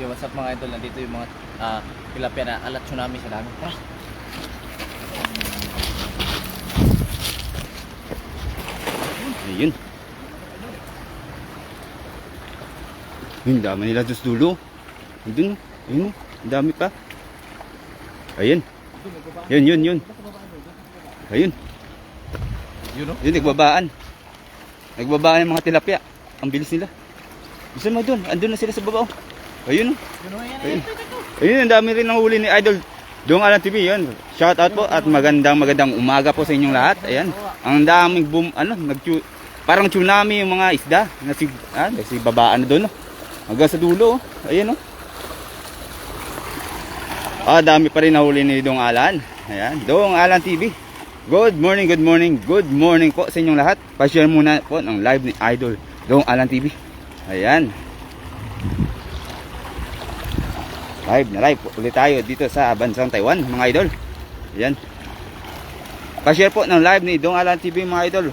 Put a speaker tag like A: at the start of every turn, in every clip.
A: Yo, what's up mga idol? Nandito yung mga tilapia na alat tsunami sa dami. Tara!
B: Ayun. Yung dami nila doon sa dulo. Ayun. Ayun. Ang dami pa. Ayun. Yun. Ayun.
A: Yun o?
B: Yun, nagbabaan. Nagbabaan yung mga tilapia. Ang bilis nila. Bisa mo doon. Andun na sila sa baba. Ayun.
A: Yun o,
B: Ayun. Ayun, ang dami rin ng huli ni Idol Dong Alan TV. Yun. Shout out po at magandang umaga po sa inyong lahat. Ayan. Ang daming parang tsunami yung mga isda. Si babaan na doon. Hanggang sa dulo. Ayun. Dami pa rin nahuli ni Dong Alan. Ayan. Dong Alan TV. Good morning po sa inyong lahat. Pa-share muna po ng live ni Idol Dong Alan TV. Ayan. Live ulit tayo dito sa bansang Taiwan, mga idol. Ayan. Pa-share po ng live ni Dong Alan TV, mga idol.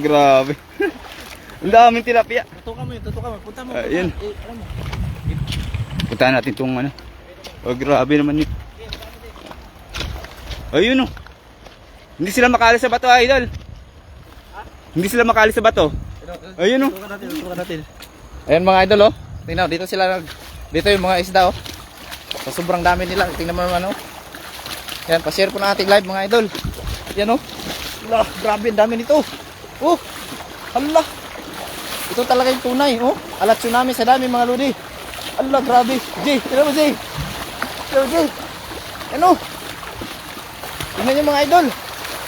B: Grabe. Ang daming tilapia.
A: Tutukan mo. Punta mo.
B: Ayan. Puntahan natin itong ano. Grabe naman yun. Ayun. Hindi sila makali sa bato, idol. Hindi sila makali sa bato. Ayun.
A: Tutukan natin. Ayan mga idol tingnan, dito yung mga isda sa sobrang dami nila. Tingnan mo naman Yan, pa-share po natin live mga idol. Yan grabe ang dami nito. Hala. Ito talaga yung tunay alat tsunami sa dami mga lodi. Hala, grabe. Jay, tingnan mo Jay. Tingnan nyo mga idol.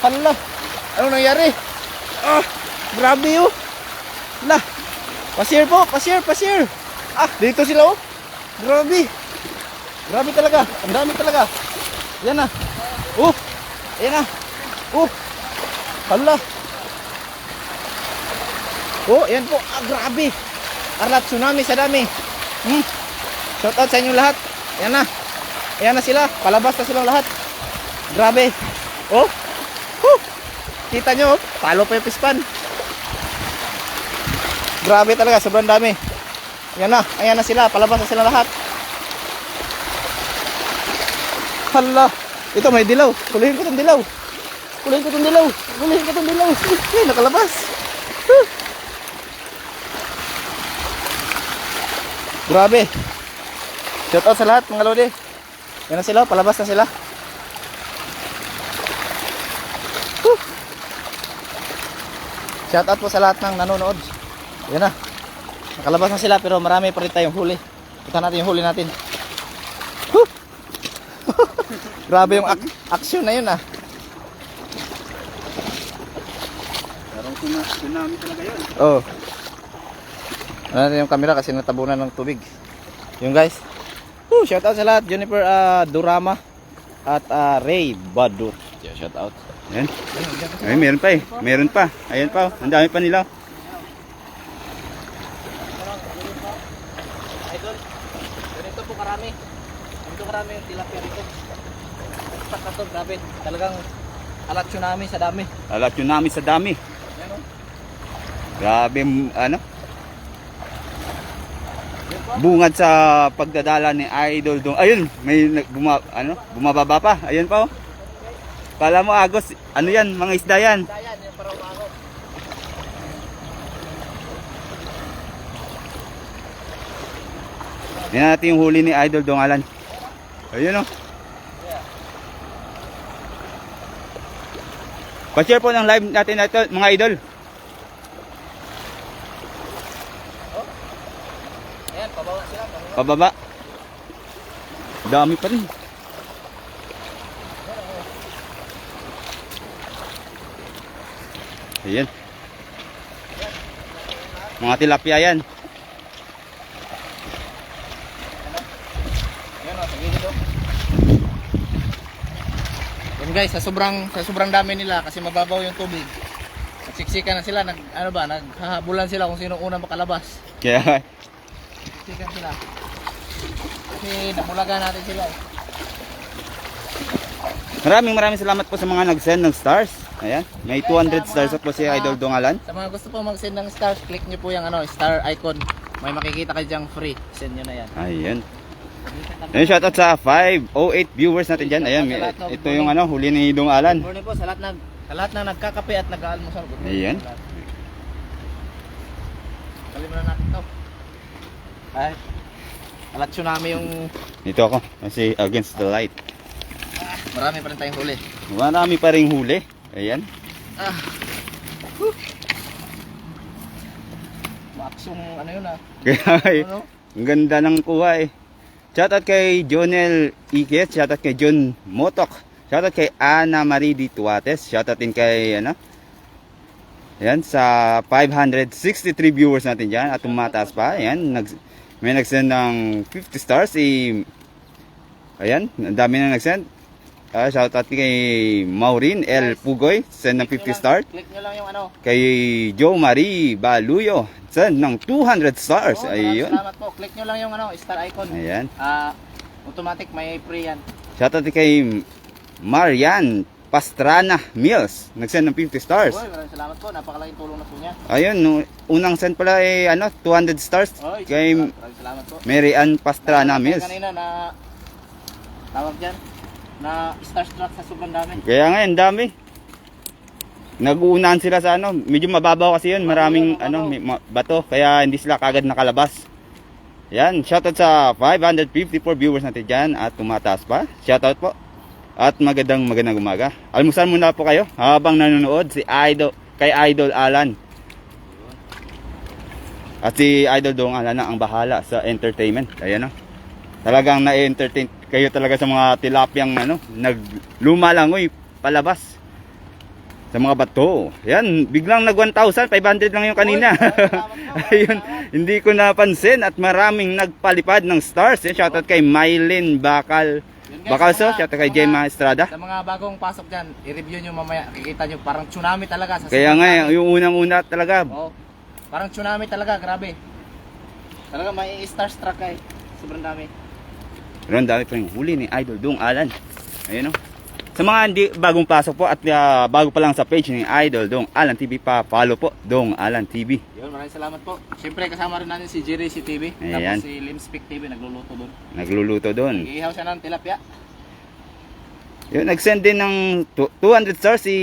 A: Hala. Anong nangyari? Grabe Hala. Pa-share po, pa-share. Dito sila Grabe. Grabe talaga. Ang dami talaga. Yan na. Ayan na. Hala. Yan po. Grabe. Alat tsunami sa dami. Shout out sa inyong lahat. Ayan na. Ayan na sila. Palabas na silang lahat. Grabe. Kita nyo palo pa yung pispan. Grabe talaga. Sobrang dami. Ayan na sila. Palabas na sila lahat. Hala. Ito may dilaw. Kulihin ko itong dilaw. Nakalabas. Grabe. Shout out sa lahat mga lodi. Yan na sila. Palabas na sila. Shout out po sa lahat ng nanonood. Yan na. Nakalabas na sila pero marami pa rin tayong huli. Punta natin yung huli natin. Grabe yung action na yun
B: Parang tsunami talaga yun.
A: Ano natin yung camera kasi natabunan ng tubig. Yung guys. Shout out sa lahat. Jennifer Durama at Ray Badut. Shout out.
B: Ayan. Ay, meron pa Ayan pa. Ang dami pa nila.
A: Idol, ganito po karami. Ganito karami yung tilapia rito. Saka to, grabe. Talagang alat tsunami sa dami.
B: Alat tsunami sa dami.
A: Yan
B: Grabe bungad sa pagdadala ni Idol Dong. Ayun, may bumababa pa. Ayun pa Kala mo agos, ano yan, mga isda yan.
A: Yan, yung parang ako.
B: Yan natin yung huli ni Idol Dong Alan. Ayun Pa-share po ng live natin ito, mga idol.
A: Ayan, pababa sila.
B: Pababa. Dami pa rin. Ayan. Mga tilapia yan.
A: Yan sa gilid Yan guys, sa sobrang dami nila kasi mababaw yung tubig. Nagsiksikan na sila, naghahabulan sila kung sino unang makalabas.
B: Kaya
A: Siksikan sila. Kasi namulagan natin sila.
B: maraming salamat po sa mga nag-send ng stars. Ayan, may 200 stars po si Idol Dong Alan.
A: Sa mga gusto po mag-send ng stars, click nyo po yung star icon may makikita kayo dyang free. Send nyo na yan.
B: Ayan. Ayan, shoutout sa 508 viewers natin dyan. Ayan, ito yung ano, huli ni Dong Alan.
A: Good morning po sa lahat ng nagkakape at nag-aalmusal. Good morning.
B: Ayan.
A: Kalimutan natin to. Ay, alat tsunami yung
B: Dito ako, kasi against the light.
A: marami pa rin tayong huli.
B: Marami pa ring huli. Ayan.
A: Maksong ano yun ah.
B: Kaya,
A: Ano?
B: ang ganda ng kuha eh. Shoutout kay Jonel Iquez, shoutout kay John Motok, shoutout kay Ana Marie Di Tuates, shoutout din kay ano. Ayan, sa 563 viewers natin dyan at tumataas pa. Ayan, may nagsend ng 50 stars. Ayan, ang dami na nagsend. Shoutout kay Maureen L. Pugoy, send ng 50 stars.
A: Click nyo lang yung ano.
B: Kay Jo Marie Baluyo, send ng 200 stars.
A: Oh,
B: Ayun.
A: salamat po. Click nyo lang yung ano, star icon.
B: Ayan.
A: Automatic may free yan.
B: Shoutout kay Marian Pastrana Mills, nag-send ng 50 stars.
A: Oy, maraming salamat po. Napakalaking tulong na po niya.
B: Ayun, unang send pala ay ano, 200 stars
A: Oy,
B: kay
A: maraming salamat po.
B: Mary Ann Pastrana Mills.
A: Kanina na tawag dyan na starstruck sa sobrang dami.
B: Kaya nga, ang dami. Nag-uunahan sila sa ano, medyo mababaw kasi yun, maraming ano, may bato, kaya hindi sila kagad nakalabas. Yan, shoutout sa 554 viewers natin dyan at tumataas pa. Shoutout po. At magandang umaga. Almusal muna po kayo habang nanonood si kay Idol Alan. At si Idol Dong Alan na ang bahala sa entertainment. Ayan o. Talagang na-entertain kayo talaga sa mga tilapiyang ano, naglumalangoy palabas sa mga bato. Yan, biglang nag 1,500 lang yung kanina. Ayun, hindi ko napansin at maraming nagpalipad ng stars. Yan, shoutout kay Mylene Bakal. Bakalso, shoutout kay Gemma Estrada.
A: Sa mga bagong pasok dyan, i-review nyo mamaya. Kikita nyo parang tsunami talaga. Sa
B: Kaya
A: sobrang
B: nga,
A: dami.
B: yung unang-una talaga.
A: Oo. Parang tsunami talaga, grabe. Talaga may starstruck kay. Sobrang dami.
B: Pero ang dami pa rin huli ni Idol Dong Alan. Ayun o. Sa mga hindi bagong pasok po at bago pa lang sa page ni Idol Dong Alan TV, pa-follow po Dong Alan TV.
A: Yun, maraming salamat po. Siyempre kasama rin natin si Jerry si TV.
B: Ayan.
A: Tapos si Limspick TV, nagluluto doon.
B: Nagluluto doon.
A: Nag-ihaw siya ng tilapia.
B: Yun, nag-send din ng 200 stars si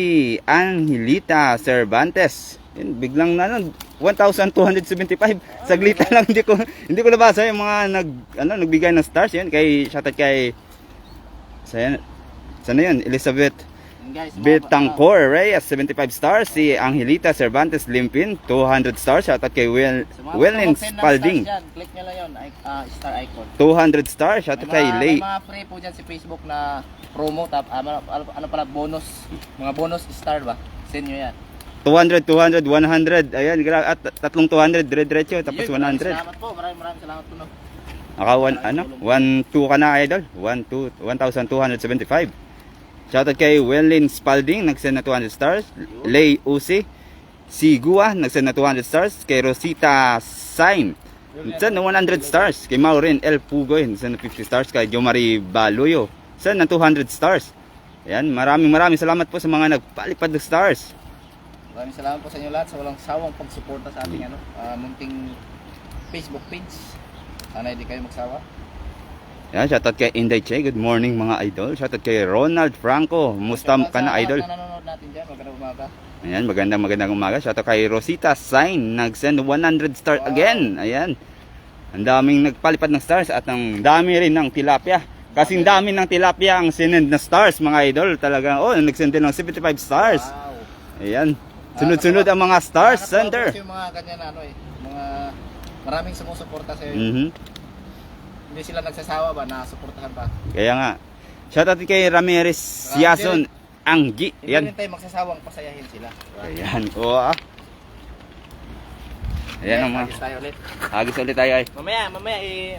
B: Angelita Cervantes. Yun, biglang na nun, 1,275. Saglita lang, hindi ko nabasa yung mga nagbigay ng stars. Yun, kay shoutout kay sana yun, Elizabeth
A: Yun guys,
B: Betangcor Reyes, 75 stars. Si Angelita Cervantes Limpin, 200 stars. Shoutout kay Wellin Spalding,
A: click nyo lang yun, star icon.
B: 200 stars. Shoutout kay
A: May
B: Lay.
A: mga free po dyan si Facebook na promo, ano pala, bonus. Mga bonus star ba? Send nyo yan.
B: 200, 200, 100. Ayan, at tatlong 200, dire-diretso, tapos
A: Yun, maraming
B: 100.
A: salamat po, maraming salamat po. No?
B: Naka 1,200 ka na, Idol. 1,275. Shoutout kay Wellin Spalding, nag-send na 200 stars. Lay Uzi. Si Gua, nag-send na 200 stars. Kay Rosita Saim, nag-send na 100 stars. Kay Maureen L. Pugoy, nag-send na 50 stars. Kay Jo Marie Baluyo, send na 200 stars. Ayan, maraming salamat po sa mga nagpalipad ng stars.
A: Maraming salamat po sa inyo lahat sa walang sawang pagsuporta sa ating munting Facebook page. Sana hindi kayo magsawa.
B: Yan, shoutout kay Inday Che. Good morning mga idol. Shoutout kay Ronald Franco. Musta ka na, idol?
A: Sa nanonood natin dyan, magandang umaga.
B: Ayan, magandang umaga. Shoutout kay Rosita Sign. Nag-send 100 stars again. Ayan. Ang daming nagpalipad ng stars at ang dami rin ng tilapia. Kasing dami ng tilapia ang sinend na stars mga idol. Talagang, nag-send din ng 75 stars.
A: Wow.
B: Ayan. Sunod-sunod ang mga stars center.
A: Yung mga ganyan mga maraming sumusuporta sa iyo. Hindi sila nagsasawa ba na suportahan pa.
B: Kaya nga. Shoutout kay Ramirez Yason Anggi.
A: Hindi
B: Ayan.
A: rin tayo magsasawang pasayahin sila.
B: Ayan. Oo. Ayan ang mga.
A: Hagis tayo ulit.
B: Hagis ulit tayo ay.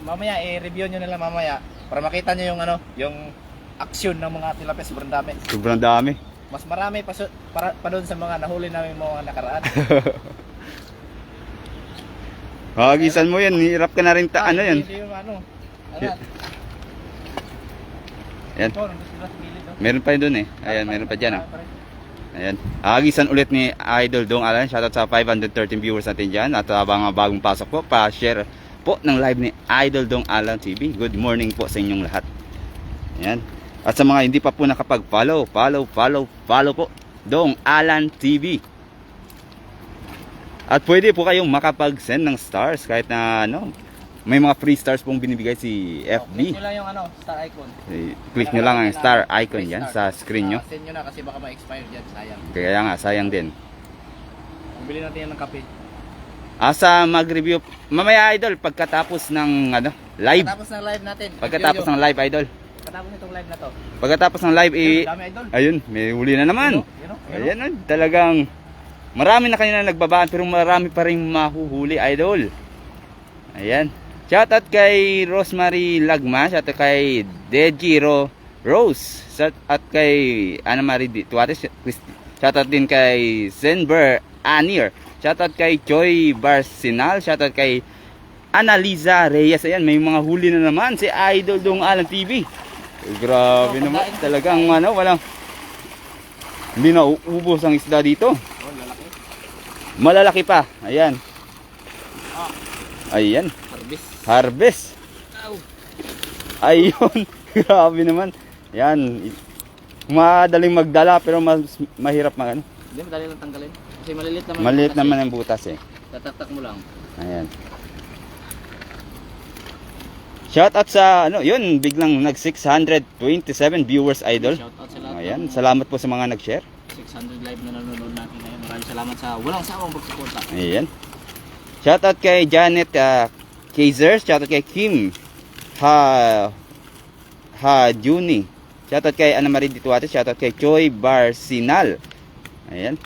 A: Mamaya i-review nyo nila mamaya para makita nyo yung aksyon ng mga tilapia. Sobrang dami.
B: Sobrang dami.
A: Mas marami pa doon sa mga nahuli namin mga nakaraan.
B: Hagisan mo yan, hirap ka na rin ano yan.
A: Hindi yung
B: Yan. Meron pa yun dun eh. Ayan, meron pa dyan. Ayan. Hagisan ulit ni Idol Dong Alan. Shoutout sa 513 viewers natin dyan. At mga bagong pasok po, pa-share po ng live ni Idol Dong Alan TV. Good morning po sa inyong lahat. Ayan. At sa mga hindi pa po nakapag-follow, follow po Dong Alan TV. At pwede po kayong makapag-send ng stars kahit na ano, may mga free stars pong binibigay si FB.
A: Click nyo lang yung star icon.
B: Click nyo lang ang star icon yan sa screen nyo.
A: Send nyo na kasi baka ma-expire dyan, sayang.
B: Kaya nga, sayang din.
A: Bili natin yan ng kape.
B: Asa mag-review mamaya Idol pagkatapos ng live.
A: Pagkatapos ng live natin.
B: Pagkatapos ng live Idol.
A: Pagkatapos nitong live na to.
B: Pagkatapos ng live
A: Dami, Idol.
B: ayun, may huli na naman.
A: Yun,
B: Ayan, talagang marami na kanina nagbabaan pero marami pa rin mahuhuli Idol. Ayan. Shoutout kay Rosemary Lagma, shoutout kay Dejiro Rose, shoutout kay Ana Marie Tuates, shoutout din kay Zenber Anir, shoutout kay Joy Barsinal, shoutout kay Analiza Reyes. Ayan, may mga huli na naman si Idol Dong Alan TV. Grabe naman, talagang walang hindi na uubos ang isda dito.
A: Oh, lalaki.
B: Malalaki pa. Ayan. Ayan. Harvest.
A: Ow.
B: Ayun. Grabe naman. Yan. Madaling magdala pero mahirap
A: Hindi, madali lang tanggalin. Kasi malilit naman.
B: Maliit naman ang butas eh.
A: Tataktak mo lang.
B: Ayan. Shoutout sa yun, biglang nag 627 viewers Idol.
A: Shoutout sa lahat.
B: Ayan, salamat po sa mga nag-share.
A: 600 live na nanonood natin ngayon. Maraming salamat sa walang sawang pagsuporta.
B: Ayan. Shoutout kay Janet Kaiser, shoutout kay Kim Juni. Shoutout kay Ana Marie Dituate, shoutout kay Joy Barsinal. Ayan.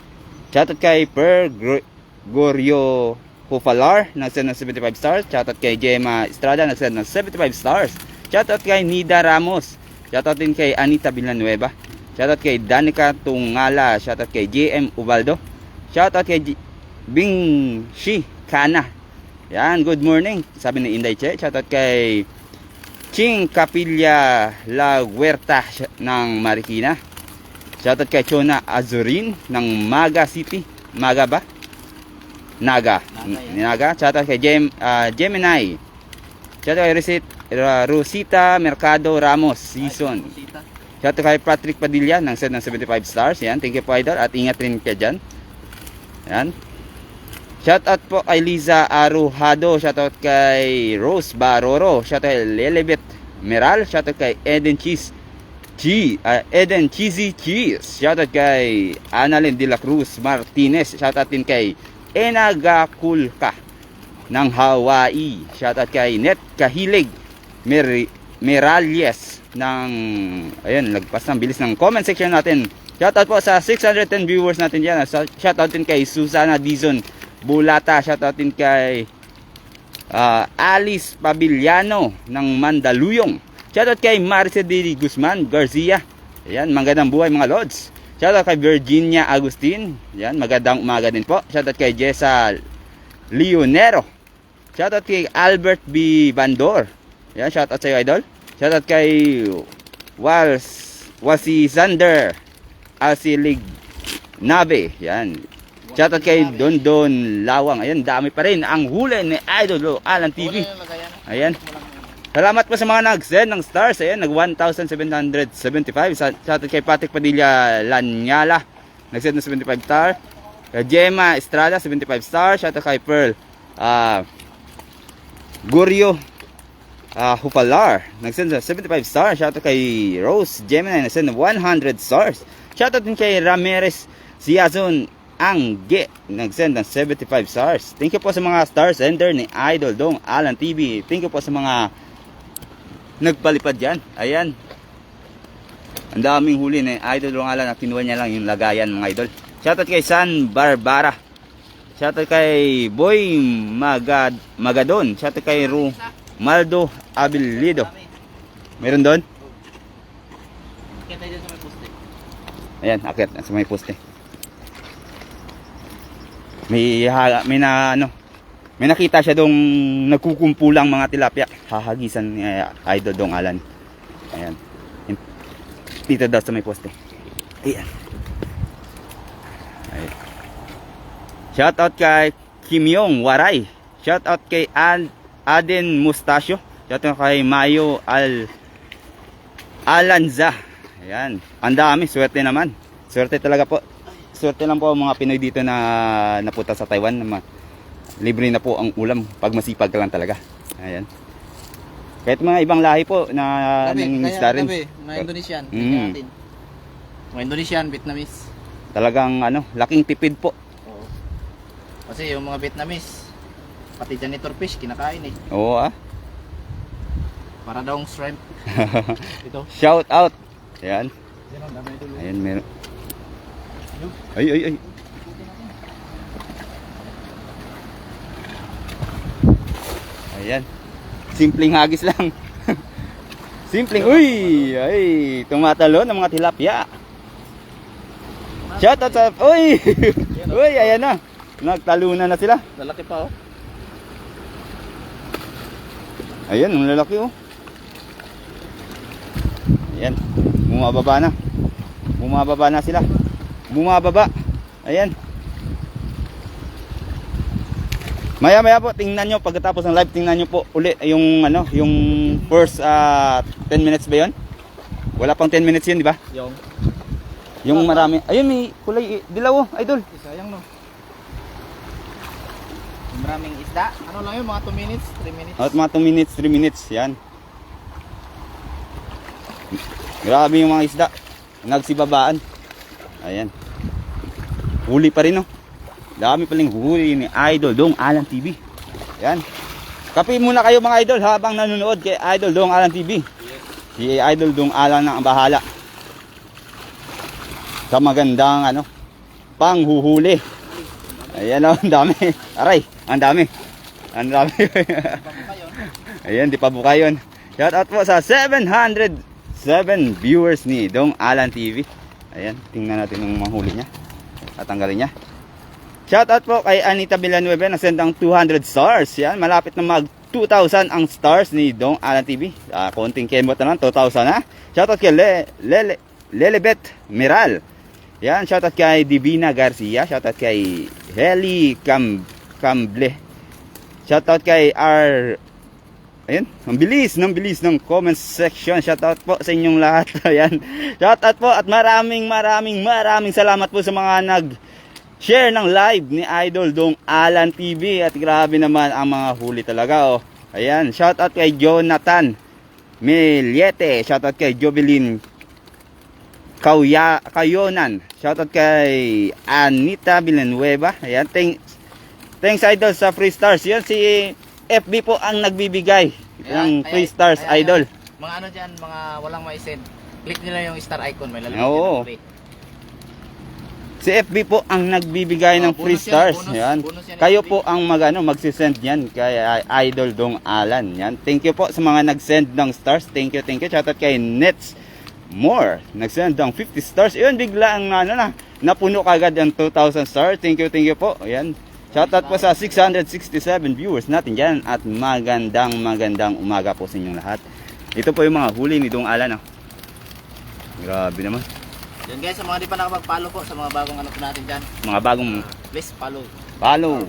B: Shoutout kay Gorio Hufalar, nagsend ng 75 stars. Shoutout kay Gemma Estrada, nagsend ng 75 stars. Shoutout kay Nida Ramos. Shoutout din kay Anita Villanueva. Shoutout kay Danica Tungala. Shoutout kay JM Ubaldo. Shoutout kay Bing Shi Kana. Yan, good morning. Sabi ni Inday Che. Shoutout kay Ching Capilla La Huerta ng Marikina. Shoutout kay Chona Azurin ng Maga City. Maga ba? Naga. Naga. Shoutout kay Gemini. Shoutout kay Rosita Mercado Ramos Season. Shoutout kay Patrick Padilla ng set ng 75 stars. Yan, thank you po Idol. At ingat rin kayo dyan. Yan. Shoutout po kay Liza Arujado. Shoutout kay Rose Baroro. Shoutout kay Lelebet Meral. Shoutout kay Eden Cheesy Cheese. Shoutout kay Annalyn De La Cruz Martinez. Shoutout din kay Enagakulka ng Hawaii. Shoutout kay Net Kahilig Meralies ng lagpas ng bilis ng comment section natin. Shoutout po sa 610 viewers natin dyan. Shoutout din kay Susana Dizon Bulata. Shoutout din kay Alice Pabiliano ng Mandaluyong. Shoutout kay Maricel Guzman Garcia. Ayan, magandang buhay mga lods. Shoutout kay Virginia Agustin. Ayan, magandang umaga din po. Shoutout kay Jessa Leonero. Shoutout kay Albert B. Bandor. Ayan, shoutout sa iyo Idol. Shoutout kay Wasi Zander Asilig Nabe. Ayan. Shoutout kay Dondon Lawang. Ayan, dami pa rin ang huli ni Idol Alan TV. Ayan. Salamat po sa mga nag-send ng stars. Ayan, nag 1,775. Shoutout kay Patrick Padilla Lanyala. Nag-send ng 75 star. Kay Gemma Estrada, 75 star. Shoutout kay Pearl Gorio Hupalar. Nag-send ng 75 stars. Shoutout kay Rose Gemini. Nag-send ng 100 stars. Shoutout din kay Ramirez Siazon Angge. Nag-send ng 75 stars. Thank you po sa mga star sender ni Idol Dong Alan TV. Thank you po sa mga nagpalipad dyan. Ayan. Ang daming huli na Idol Dong Alan. Kinuha niya lang yung lagayan mga idol. Shoutout kay San Barbara. Shoutout kay Boy Magadon. Shoutout kay Maldo Abilido. Meron doon?
A: Kita dyan sa may poste.
B: Ayan, akit sa may poste. May nakita siya dong nagkukumpulang mga tilapia. Hahagisan ni Idol Dong Alan. Ayan. Dito daw sa may poste. Ayan. Ay. Shout out kay Kim Yong Waray. Shout out kay Aden Mustacio. Shout out kay Mayo Alanza. Ayan. Ang dami. Swerte naman. Swerte talaga po. Swerte lang po ang mga Pinoy dito na napunta sa Taiwan. Libre na po ang ulam pag masipag ka lang talaga. Ayan. Kahit mga ibang lahi po na nangingisda rin.
A: Mga Indonesian.
B: Mm.
A: Mga Indonesian, Vietnamese.
B: Talagang laking tipid po.
A: Oo. Kasi yung mga Vietnamese, pati janitor fish, kinakain eh.
B: Oo ah.
A: Para daw shrimp. Ito.
B: Shout out. Ayan.
A: Yan ang dami ito.
B: Ayan meron. Ay. Ayan. Simpleng hagis lang. Simpleng. Uy! Ay, tumatalo ng mga tilapia. Shout out sa... Uy! Uy, ayan na. Nagtalunan na sila.
A: Lalaki pa oh.
B: Ayan, ang lalaki oh. Ayan. Bumababa na. Bumababa na sila. Bumababa. Ayan. Maya-maya po, tingnan nyo pagkatapos ng live, tingnan nyo po uli yung yung first 10 minutes ba 'yon? Wala pang 10 minutes 'yun, di ba? Yung marami. Ayun, may kulay dilaw oh, idol.
A: Sayang no. Maraming isda. Ano lang yun, mga 2 minutes, 3 minutes.
B: At mga 2 minutes, 3 minutes, yan. Grabe yung mga isda. Nagsibabaan. Ayan. Huli pa rin oh. Dami paling huli ni Idol Dong Alan TV. Yan. Kape muna kayo mga idol habang nanonood kay Idol Dong Alan TV. Si Idol Dong Alan na ang bahala sa magandang panghuhuli. Ayan oh, ang dami. Aray, ang dami. Ang dami. Ayan, di pa buka yun. Shout out po sa 707 viewers ni Dong Alan TV. Ayan, tingnan natin yung mahuli niya. Tatanggalin niya. Shoutout po kay Anita Villanueva na send ang 200 stars. Yan, malapit na mag 2,000 ang stars ni Dong Alan TV. Konting kembot na lang, 2,000 na. Shoutout kay Lelebet Miral. Yan, shoutout kay Divina Garcia. Shoutout kay Heli Camble. Shoutout kay Ayan, ang bilis ng comment section. Shoutout po sa inyong lahat. Ayan. Shoutout po at maraming salamat po sa mga share ng live ni Idol Dong Alan TV. At grabe naman ang mga huli talaga oh. Ayan, shoutout kay Jonathan Meliete. Shoutout kay Jovelyn Kayonan. Shoutout kay Anita Villanueva. Ayan, thanks Idol sa free stars. Yan si FB po ang nagbibigay ng free stars Idol.
A: Mga dyan, mga walang ma-send. Click nila yung star icon, may lalagay
B: Oo.
A: ng free.
B: Si FB po ang nagbibigay ng free stars. Yan. Kayo po ang magsisend yan kay Idol Dong Alan. Yan. Thank you po sa mga nag-send ng stars. Thank you. Shoutout kay Nets More. Nag-send ng 50 stars. Ayun, bigla ang napuno kagad ang 2,000 stars. Thank you po. Ayan. Shoutout po sa 667 viewers natin dyan. At magandang umaga po sa inyong lahat. Ito po yung mga huli ni Dong Alan. Oh. Grabe naman.
A: Yan guys, sa mga di pa nakapag-follow po sa mga bagong po natin dyan.
B: Mga bagong
A: Please follow.
B: Follow.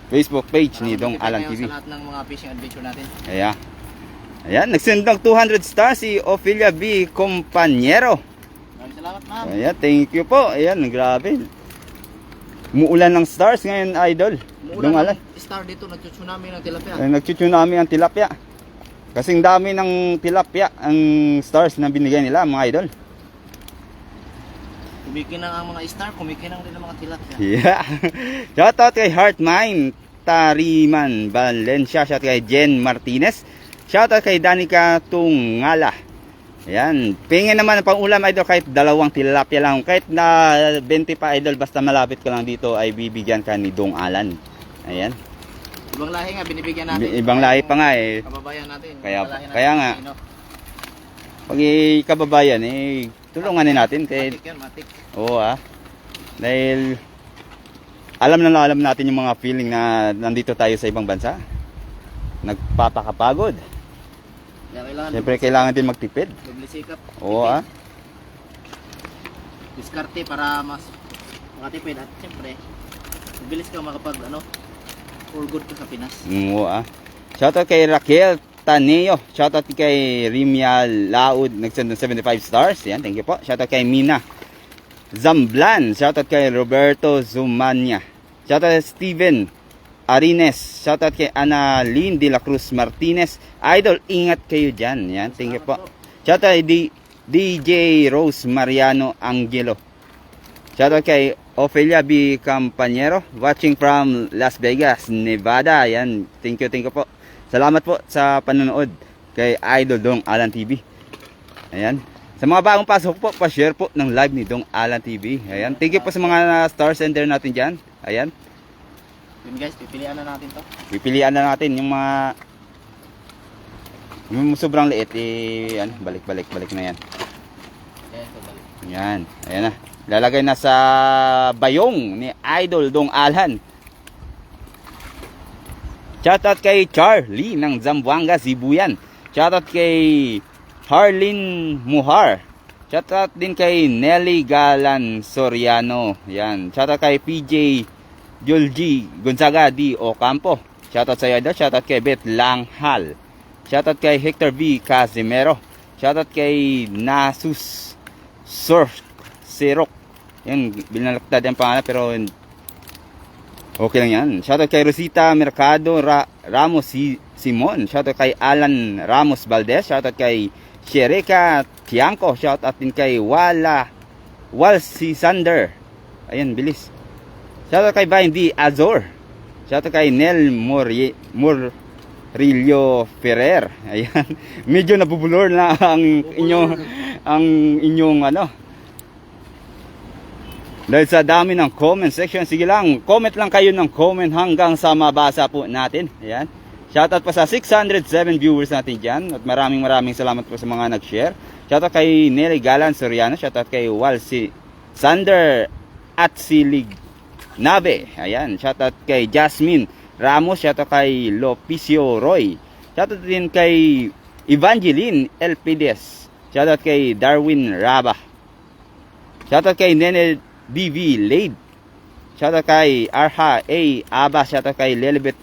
A: Facebook page
B: ni Dong Alan TV.
A: Sa lahat ng mga fishing adventure natin.
B: Ayan, nag-send ng 200 stars si Ophelia B. Compañero.
A: Maraming salamat ma'am.
B: Ayan, thank you po. Ayan, grabe. Umuulan ng stars ngayon, Idol. Dong Alan.
A: Star dito, nag-tsunami ng tilapia.
B: Nag-tsunami ang tilapia. Kasing dami ng tilapia ang stars na binigay nila, mga idol.
A: Kumikinang ang mga star, kumikinang din ang mga tilapia.
B: Yeah. Shoutout kay Heartmine Tariman Valencia. Shoutout kay Jen Martinez. Shoutout kay Danica Tungala. Ayan. Pingin naman ang pang-ulam, idol, kahit 2 tilapia lang. Kahit na 20 pa, idol, basta malapit ka lang dito ay bibigyan ka ni Dong Alan. Ayan.
A: Ibang lahi nga, binibigyan natin.
B: Ibang lahi pa nga eh.
A: Kababayan natin.
B: Kaya nga. Pag kababayan eh, tulungan natin.
A: Matik yan, matik.
B: Oo dahil alam natin yung mga feeling na nandito tayo sa ibang bansa. Nagpapakapagod. Siyempre kailangan din magtipid.
A: Doble sikap.
B: Oo
A: Diskarte para mas makatipid at siyempre mabilis ka makapag for good ka sa Pinas.
B: Oo ah. Shoutout kay Raquel Taneo. Shoutout kay Rimia Laud. Nagsend ng 75 stars. Yan, thank you po. Shoutout kay Mina Zamblan. Shoutout kay Roberto Zumania. Shoutout kay Steven Arines. Shoutout kay Annalyn de la Cruz Martinez. Idol, ingat kayo dyan. Yan, thank you po. Shoutout kay DJ Rose Mariano Angelo. Shoutout kay Ophelia B. Campañero. Watching from Las Vegas, Nevada. Yan, thank you po. Salamat po sa panonood kay Idol Dong Alan TV. Ayan. Sa mga bagong pasok po, pa-share po ng live ni Dong Alan TV. Ayan. Thank you po sa mga star sender natin dyan. Ayan.
A: Yun guys, pipilian na natin to.
B: Pipilian na natin yung mga yung sobrang liit. Balik na yan.
A: Yes, so balik.
B: Ayan. Ayan na. Lalagay na sa bayong ni Idol Dong Alan. Shoutout kay Charlie ng Zamboanga, Sibuyan. Shoutout kay Harlin Muhar. Shoutout din kay Nelly Galan Soriano. Yan. Shoutout kay PJ Julgi Gonzaga D. Ocampo. Shoutout sa iyo. Shoutout kay Beth Langhal. Shoutout kay Hector V. Casimero. Shoutout kay Nasus Sirok. Yan, binalaktad yung pangalan pero okay lang yan. Shoutout kay Rosita Mercado Ramos Simon. Shoutout kay Alan Ramos Valdez. Shoutout kay Shereka Tiangco. Shoutout din kay Walsi Sander. Ayan, bilis. Shoutout kay Vine D. Azor. Shoutout kay Nel Murillo Ferrer. Ayan. Medyo nabubulor na ang inyong dahil sa dami ng comment section. Sige lang, comment lang kayo ng comment hanggang sa mabasa po natin. Ayan. Shoutout pa sa 607 viewers natin dyan. At maraming salamat po sa mga nag-share. Shoutout kay Nelly Galan Soriano. Shoutout kay Walsi Sander at Silig Nabe. Ayan. Shoutout kay Jasmine Ramos. Shoutout kay Lopicio Roy. Shoutout din kay Evangeline Elpides. Shoutout kay Darwin Raba. Shoutout kay Nene BV Lade. Shoutout kay Arha A. Aba. Shoutout kay Lelibet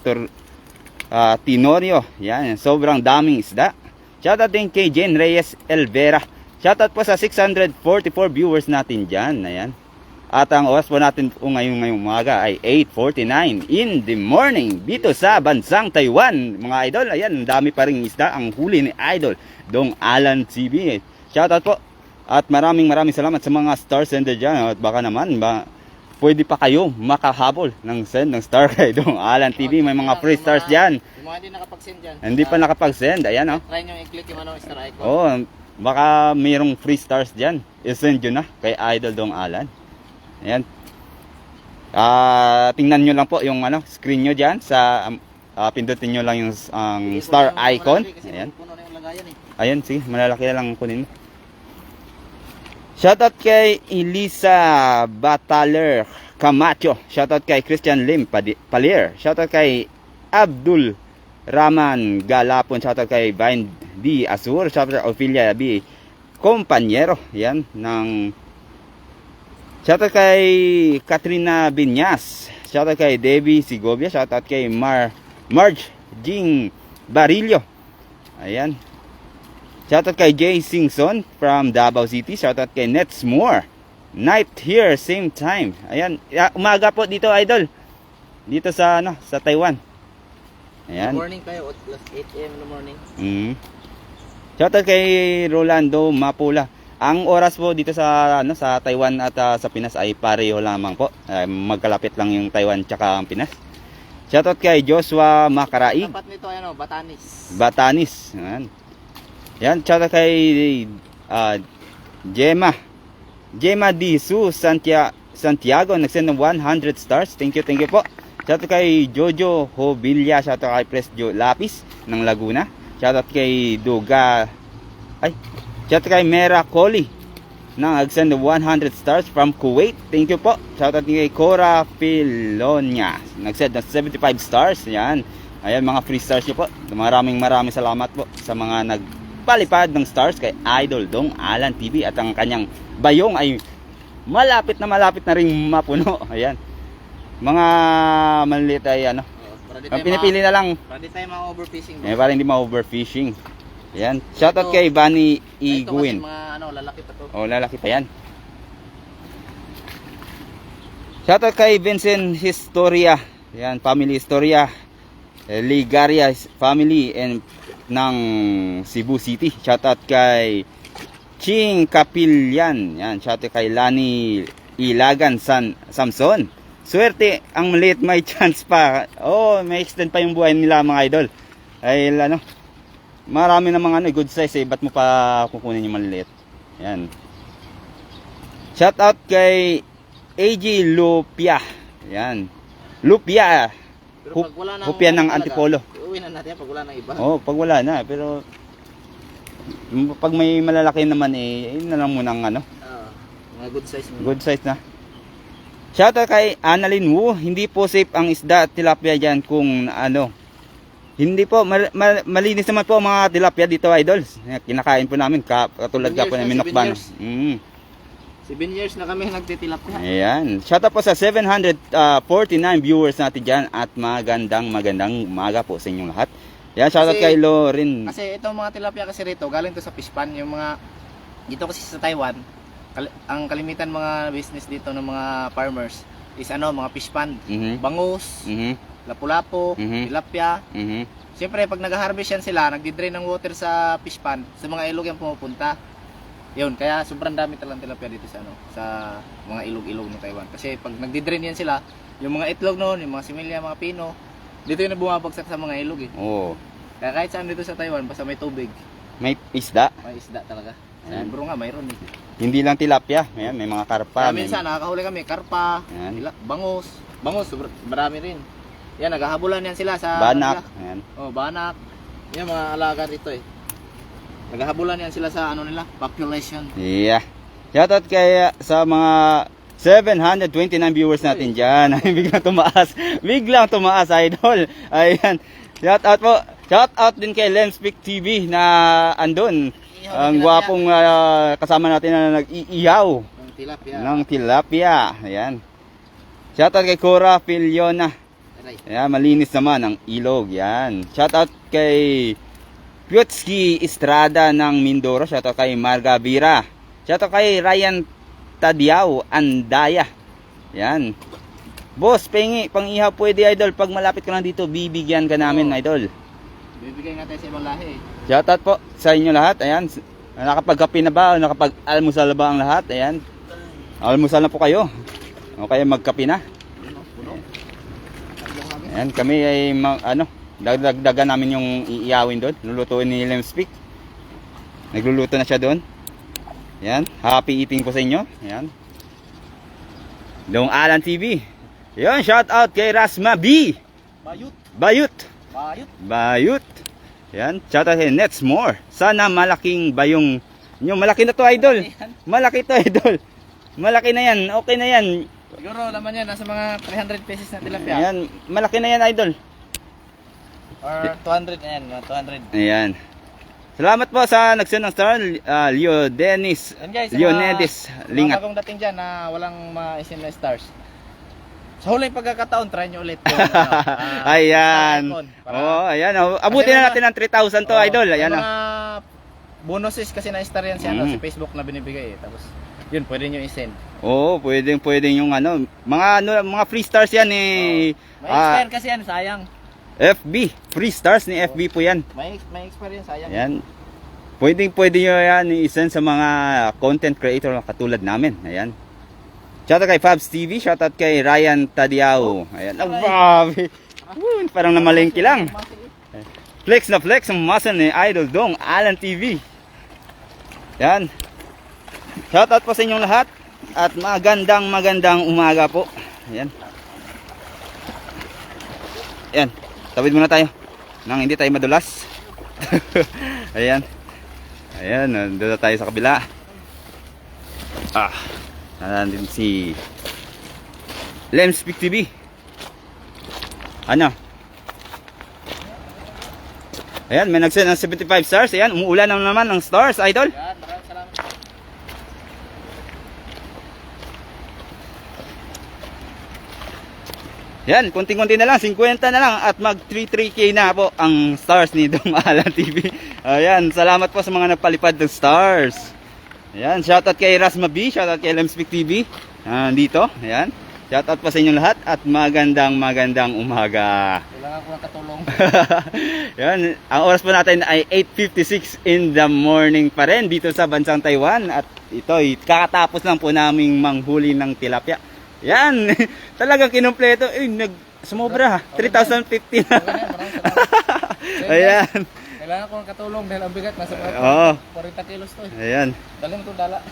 B: Tinorio. Yan, sobrang daming isda. Shoutout din kay Jen Reyes Elvera. Shoutout po sa 644 viewers natin dyan. Ayan. At ang oras po natin po ngayong umaga ay 8:49 in the morning dito sa bansang Taiwan. Mga idol, ayan, dami pa ring isda ang huli ni Idol Dong Alan TV. Shoutout po. At maraming salamat sa mga star sender dyan. At baka naman, pwede pa kayo makahabol ng send ng star kay Dong Alan TV. May mga free stars dyan.
A: Yung mga hindi nakapag-send dyan.
B: Hindi pa nakapag-send. Ayan, oh.
A: Try nyo i-click yung star icon.
B: Oh, baka mayroong free stars dyan. I-send nyo na kay Idol Dong Alan. Ayan. Tingnan nyo lang po yung screen nyo dyan. Pindutin nyo lang yung star icon. Ayan. Ayan, sige. Malalaki na lang kunin mo. Shoutout kay Elisa Bataler Camacho. Shoutout kay Christian Lim Palier. Shoutout kay Abdul Rahman Galapon. Shoutout kay Vine D. Azur. Shoutout kay Ophelia B. Compañero. Yan. Shoutout kay Katrina Binyas. Shoutout kay Debbie Sigovia. Shoutout kay Marge Jing Barillo. Ayan. Shoutout kay Jay Singson from Davao City. Shoutout kay Netsmore. Night here, same time. Ayan, umaga po dito, Idol. Dito sa sa Taiwan. Ayan.
A: Good morning kayo, 8 AM in the morning.
B: Shoutout kay Rolando Mapula. Ang oras po dito sa sa Taiwan at sa Pinas ay pareho lamang po. Magkalapit lang yung Taiwan tsaka ang Pinas. Shoutout kay Joshua Macaraig.
A: Tapat nito Batanes.
B: Batanes. Ayan. Yan, shoutout kay Gemma D. Su Santiago, nagsend ng 100 stars. Thank you po. Shoutout kay Jojo Hobilla. Shoutout kay Presjo Lapis ng Laguna. Shoutout kay shoutout kay Mera Coli nang nagsend ng 100 stars from Kuwait. Thank you po. Shoutout kay Cora Filonia, nagsend ng 75 stars. Yan. Ayan, mga free stars nyo po. Maraming salamat po sa mga palipad ng stars kay Idol Dong Alan TV. At ang kanyang bayong ay malapit na ring mapuno. Ayan. Mga maliliit ay ano.
A: Para di
B: Ang pinipili na lang
A: para di tayo ma-overfishing.
B: para hindi ma-overfishing. Ayan. Shoutout kay Bunny E.
A: Ito kasi
B: Guin.
A: mga lalaki pa to.
B: Oh, lalaki pa yan. Shoutout kay Vincent Historia. Yan, family Historia. Ligaria family and ng Cebu City. Shoutout kay Ching Kapilyan. Yan, shoutout kay Lani Ilagan Samson. Swerte, ang maliit may chance pa. Oh, may extend pa yung buhay nila mga idol. Ay ano, marami namang good size ba't mo pa kukunin yung maliliit? Yan. Shoutout kay AG Lupia. Yan. Lupia.
A: Pero pag wala na
B: Hupya ng Antipolo.
A: Uwi na natin pag wala nang iba.
B: Oh, pag wala na, pero pag may malalaki naman yun na lang muna ang
A: Mga good size mo.
B: good size na. Shoutout kay Annalyn Wu, hindi po safe ang isda at tilapia diyan kung hindi po malinis naman po ang mga tilapia dito, idols. Kinakain po namin katulad ka po ng minokban.
A: 7 years na kami nagtitilapia.
B: Ayan. Shoutout po sa 749 viewers natin dyan at magandang umaga po sa inyong lahat. Ayan, shoutout kay Lorin.
A: Kasi itong mga tilapia kasi rito, galing to sa fish pan. Yung mga, dito kasi sa Taiwan, ang kalimitan mga business dito ng mga farmers is mga fish pan. Bangus, lapu-lapu, tilapia. Siyempre, pag nag-harvest yan sila, nagdi-drain ng water sa fish pan, sa mga ilog yan pumupunta. Yun, kaya sobrang dami talagang tilapia dito sa mga ilog-ilog ng Taiwan. Kasi pag nagdi-drain yan sila, yung mga itlog noon, yung mga similya, mga pino, dito yung bumabagsak sa mga ilog
B: Oo.
A: Kaya kahit saan dito sa Taiwan, basta may tubig,
B: May isda.
A: may isda talaga.
B: Ayan.
A: Bro nga, mayroon
B: Hindi lang tilapia. Ayan, may mga karpa.
A: Kaya minsan, nakakahuli kami, karpa,
B: Ayan.
A: bangus, marami rin. Yan, naghahabulan yan sila sa
B: Banak. Ayan.
A: banak. Yan, mga alaga dito Naghahabulan yan sila sa population.
B: Yeah. Shoutout kay sa mga 729 viewers natin dyan. Ay, biglang tumaas, idol. Ayan. Shoutout po. Shoutout din kay Lemspeak TV na andun. Ang gwapong kasama natin na nag-iihaw ng tilapia. Ayan. Shoutout kay Cora Filiona. Ayan, malinis naman ang ilog. Yan. Shoutout kay Piotski Estrada ng Mindoro. Shoutout kay Marga Vira. Shoutout kay Ryan Tadiao Andaya. Yan. Boss, pang-ihaw pwede, idol. Pag malapit ka lang dito, bibigyan ka namin, idol.
A: Bibigay natin sa ibang lahi.
B: Shoutout po sa inyo lahat. Ayan. Nakapagkape na ba? Nakapag-almusal na ba ang lahat? Ayan. Almusal na po kayo. O kaya magkape na. Ayan, kami ay dagdagan namin yung iiyawin doon. Lulutuin ni Lemspeak. Nagluluto na siya doon. Ayan, happy eating po sa inyo. Ayan. Dong Alan TV. Ayan, shout out kay Rasma B. Bayut. Ayan, shout out kay Netsmore. Sana malaking bayong nyo. Malaki na to, idol. Malaki to, idol. Malaki na yan. Okay na yan.
A: Siguro naman yan, nasa mga 300 pesos na tilapia.
B: Ayan, malaki na yan, idol.
A: Or 200 na yan, mga 200.
B: Ayan. Salamat po sa nagsend ng star, Leo Dennis.
A: And guys,
B: Leonidas Lingat.
A: bagong dating dyan na walang ma-isin na stars. Sa huling pagkakataon, try nyo ulit.
B: Ayan. Ayan. Abutin na natin ng 3,000 to, idol. Ayan.
A: Mga bonuses kasi na star yan si Facebook na binibigay. Tapos, yun, pwede nyo i-send.
B: Oo, pwede yung mga free stars yan
A: May expire kasi yan, sayang.
B: FB, free stars ni FB po yan.
A: May expire yan, sayang.
B: Yan. Pwede nyo yan i-send sa mga content creator katulad namin. Ayan. Shoutout kay Fabs TV, shoutout kay Ryan Tadiao. Ayan. Grabe. Parang namalengke lang. Flex na flex ang muscle ni Idol Dong Alan TV. Yan. Shoutout po sa inyong lahat at magandang umaga po. Ayan. Ayan. Tawid muna tayo nang hindi tayo madulas. Ayan. Ayan, doon tayo sa kabila. Nandun si Lemspeak TV. Ano? Ayan, may nagsend ng 75 stars. Ayan, umuulan na naman ng stars, idol.
A: Yan, maraming salamat.
B: Yan, konting-konti na lang, 50 na lang at mag 3-3K na po ang stars ni Dong Alan TV. Ayan, salamat po sa mga nagpalipad ng stars. Ayan, shoutout kay Rasma B, shoutout kay Lemspeak TV. Dito, ayan. Shoutout po sa inyong lahat at magandang umaga.
A: Kailangan ko ng katulong.
B: Yan, ang oras po natin ay 8:56 in the morning pa rin dito sa bansang Taiwan. At ito, kakatapos lang po naming manghuli ng tilapia. Yan, talagang kinumpleto. Sumobra, 3,050 na. Ayan.
A: Kailangan ko ng katulong dahil ang bigat nasa
B: Oo.
A: 40 kilos to eh.
B: Ayan.
A: Daling to dala.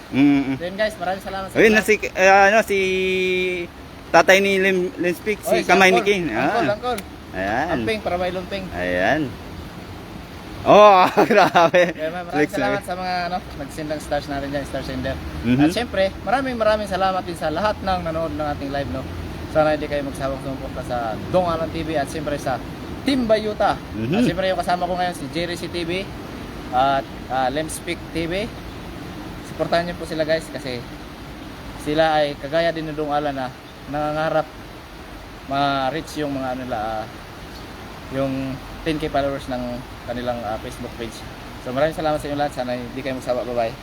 A: Then guys, maraming salamat sa
B: Ayun na si tatay ni Lemspeak, si Kamay ni King.
A: Angkol.
B: Ayan.
A: Amping para may lumping.
B: Ayan. Oh, grabe.
A: Kaya maraming salamat sa mga nag-send ng stars natin dyan, star sender.
B: Mhm.
A: At syempre, maraming salamat din sa lahat ng nanood ng ating live, no. Sana hindi kayo magsawang sumuporta sa Dong Alan TV at syempre sa Team Bayuta.
B: Mhm.
A: At syempre yung kasama ko ngayon si Jerry C TV at Lemspeak TV. Suportahan niyo po sila guys kasi sila ay kagaya din ni Dong Alan na nangangarap ma-reach yung mga yung 10K followers ng kanilang Facebook page. So maraming salamat sa inyo lahat. Sana hindi kayo magsawa. Bye-bye.